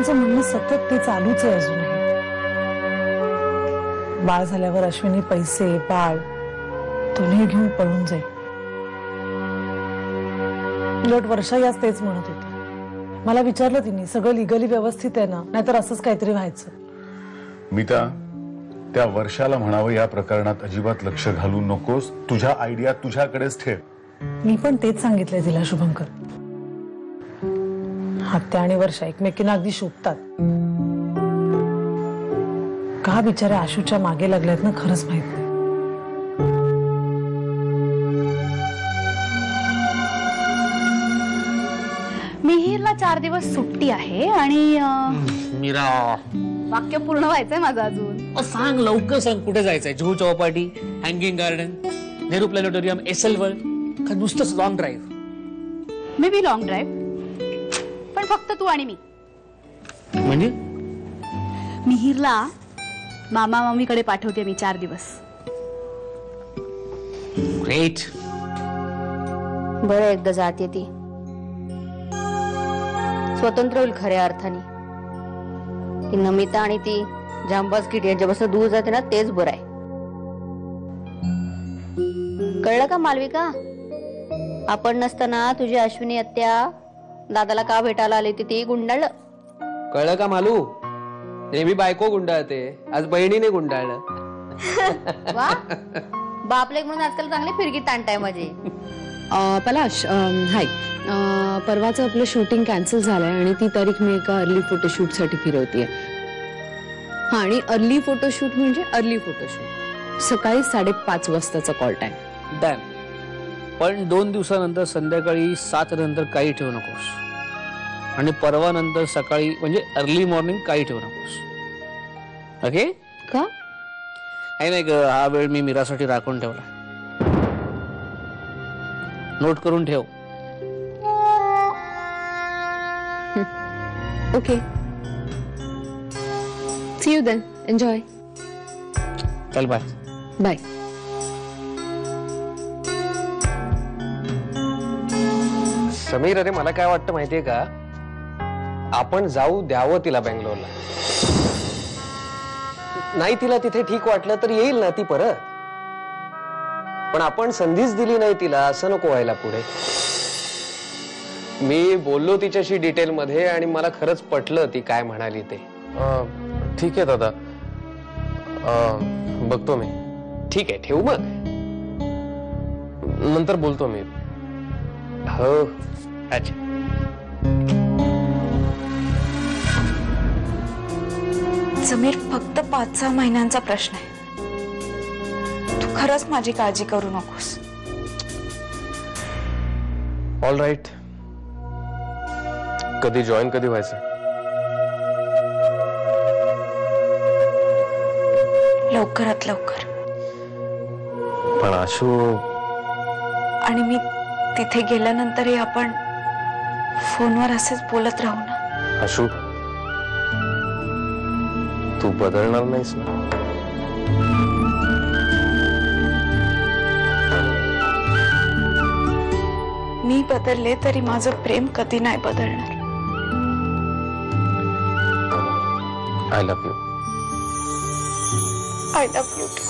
डॉक्टरांचं म्हणणं सतत ते चालूच आहे अजूनही. बाळ झाल्यावर अश्विनी पैसे बाळ दोन्ही घेऊन पळून जाईल. उलट वर्षा याच तेच म्हणत होती. मला विचारलं तिने, सगळं लिगली व्यवस्थित आहे ना, नाहीतर असंच काहीतरी व्हायचं. मीता, त्या वर्षाला म्हणावं या प्रकरणात अजिबात लक्ष घालू नकोस. तुझ्या आयडिया तुझ्याकडेच ठेव. मी पण तेच सांगितलंय तिला शुभंकर. आत्या आणि वर्षा एकमेकींना अगदी शोभतात. का बिचाऱ्या आशूच्या मागे लागल्यात ना, खरंच माहित नाही. मिहिरला 4 दिवस सुट्टी आहे आणि मीरा, वाक्य पूर्ण व्हायचंय माझं अजून. सांग लवकर सांग, कुठे जायचंय? Juhu Chowpatty, hanging garden, Nehru planetarium, Essel world, का नुसतंच long drive? May be long drive, पण फक्त तू आणि मी. म्हणजे मिहिरला मामा मामीकडे पाठवते मी 4 दिवस. ग्रेट. बरं, एकदा जाते ती स्वतंत्र होईल खऱ्या अर्थाने. ती नमिता आणि ती जांबाज किट यांच्यापासून दूर जाते ना, तेच बरं आहे. कळलं का मालविका? आपण नसताना तुझी अश्विनी आत्या दादाला का भेटायला आली ती गुंडाळलं. कळलं का मालू? नेहमी बायको गुंडाळते, आज बहिणीने गुंडाळलं. वा, बापलेक म्हणून आजकाल चांगली फिरकी ताणताय माझी. पलाश, हाय. परवाचं आपलं शूटिंग कॅन्सल झालंय आणि ती तारीख मी एका अर्ली फोटोशूट साठी फिरवतीये. हा, आणि अर्ली फोटोशूट म्हणजे अर्ली फोटोशूट सकाळी 5:30 वाजताचा कॉल टाइम. डॅम. पण 2 दिवसानंतर संध्याकाळी 7 नंतर काही ठेवू नकोस, आणि परवा नंतर सकाळी म्हणजे अर्ली मॉर्निंग काही ठेवू नकोस. ओके? का? नाही ग, हा वेळ मी मीरासाठी राखून ठेवला. नोट करून ठेव. Okay, see you then. Enjoy. चल बाय. बाय. समीर, अरे मला काय वाटतं माहितीये का, आपण जाऊ द्यावं तिला बँगलोरला. नाही तिला तिथे ठीक वाटलं तर येईल ना ती परत. पण आपण संधीच दिली नाही तिला, असं नको व्हायला पुढे. मी बोललो तिच्याशी डिटेल मध्ये आणि मला खरंच पटलं ती काय म्हणाली ते. ठीक आहे दादा, बघतो मी. ठीक आहे, ठेवू मग. नंतर बोलतो मी. हो. अच्छा. समीर, फक्त 5-6 महिन्यांचा प्रश्न आहे. तू खरंच माझी काळजी करू नकोस. All right. कधी जॉईन कधी व्हायचं? लवकरात लवकर. पण आशू, आणि मी तिथे गेल्यानंतरही आपण फोनवर असेच बोलत राहू ना. आशू, तू बदलणार नाहीस ना? मी बदलले तरी माझं प्रेम कधी नाही बदलणार. I love you. I love you too.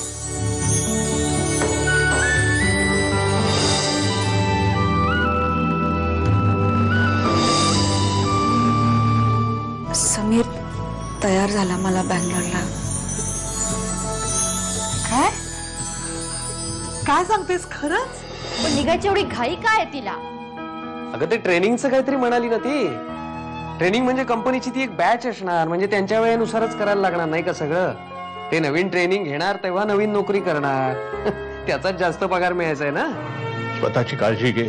Sameer तयार झाला मला बँगलोरला. काय काय सांगतेस? खरंच? पण निघायची एवढी घाई काय आहे तिला? अगं, ते ट्रेनिंगचं काहीतरी म्हणाली ना ती. ट्रेनिंग म्हणजे कंपनीची ती एक बॅच असणार, म्हणजे त्यांच्या वेळेनुसारच करायला लागणार नाही का सगळं. ते नवीन ट्रेनिंग घेणार तेव्हा नवीन नोकरी करणार. त्याचाच जास्त पगार मिळायचा आहे ना. स्वतःची काळजी घे,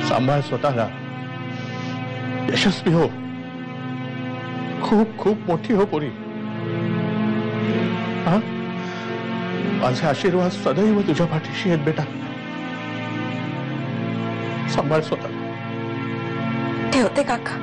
सांभाळ स्वतःला, यशस्वी हो, खूप खूप मोठी हो पोरी. हा, माझे आशीर्वाद सदैव तुझ्या पाठीशी आहेत बेटा. सांभाळ स्वतःला. ठेवते काका.